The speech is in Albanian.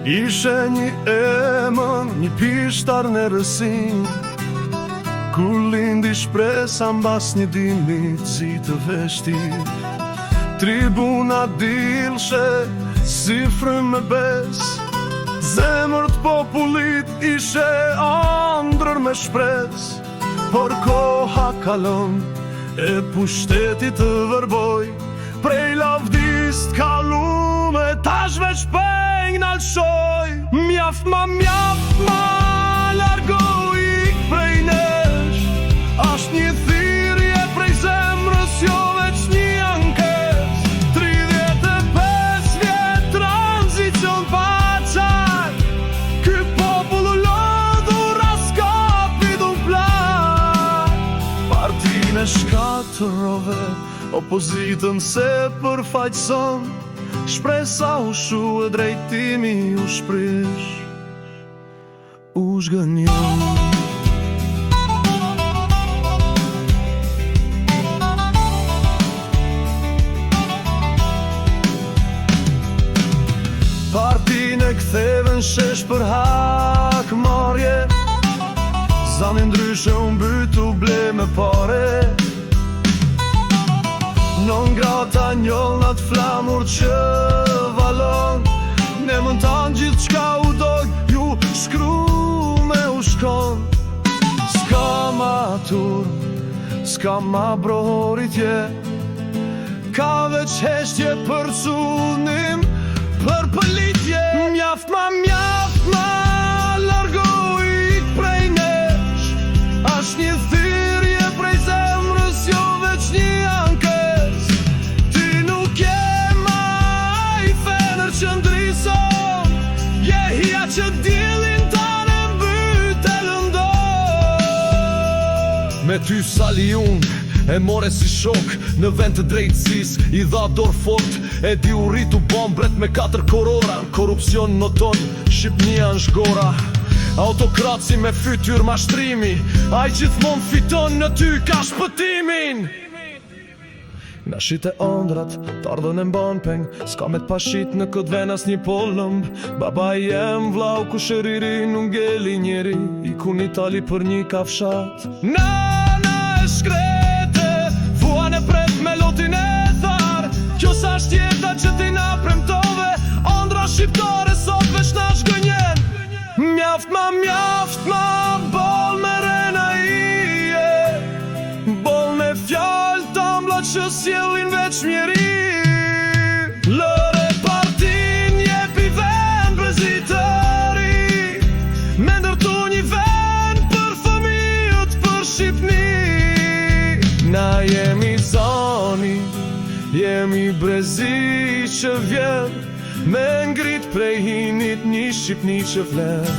Ishe një emën, një pishtar në rësin, kur lindi shpresa mbas një dimit zi të veshtit. Tribuna dilshe si frym me bes, zemër të popullit ishe ëndrër me shpres. Por koha kalon e pushtetit të vërboj, prej lavdis t'kalume tash veç peng n'alshoj. Mjaft ma largoj ik prej nesh, asht një thirrje prej zemrës, jo veç një ankes. 35 vjet tranzicion pa qaj, ky popull u lodhur as kapi du plaj. Partinë e shkatërove, opozitën se përfaqëson, shpresa u shu e drejtimi u shprish, u zgënjon. Partinë e ktheve n'shesh për hakmarrje, zani ndryshe u mbytu ble me pare. Non grata njollnat flamur që valon, ne mën tanë gjithë qka u doj, ju shkru me u shkon. S'ka ma tur, s'ka ma brohoritje, ka veç heshtje për cunim, për pëllitje. Mjaft ma largoj ik prej nesh, asht një thirrje prej zemrës, jo veç një ankes. Ty nuk je maj fener që ndrison, je hija që diellin tane mbyt e lëndon. Me ty sali unë e more si shok, në vend të drejtësis i dha dorë fort, e di u rritu bombret me 4 korora. Korupcion noton, Shqipnia n'shgora, autokraci me fytyr mashtrimi, ai gjithmon fiton, në ty ka shpëtimin. Na shite ondrat, t'ardhën e mban peng, s'ka me t'pashit në këtë ven as një polëmb. Baba jem vlau ku shëriri nuk ngeli njeri, i ku një tali për një kafshat. Nana e shkrete, vua në pret me lotin e thar, kjo sa shtjeta që ti na premtove, ondra shqiptare sot veç na shgënjen. Mjaft ma bol me rena ije, bol me fjall tambla që sjellin veç mjeri. Lëre partin jepi vend prezitari, me ndërtu një vend për fëmijët, për Shqipni. Na jemi zoni, jemi brezi që vjen, me ngrit prej hinit një Shqipni që vlen.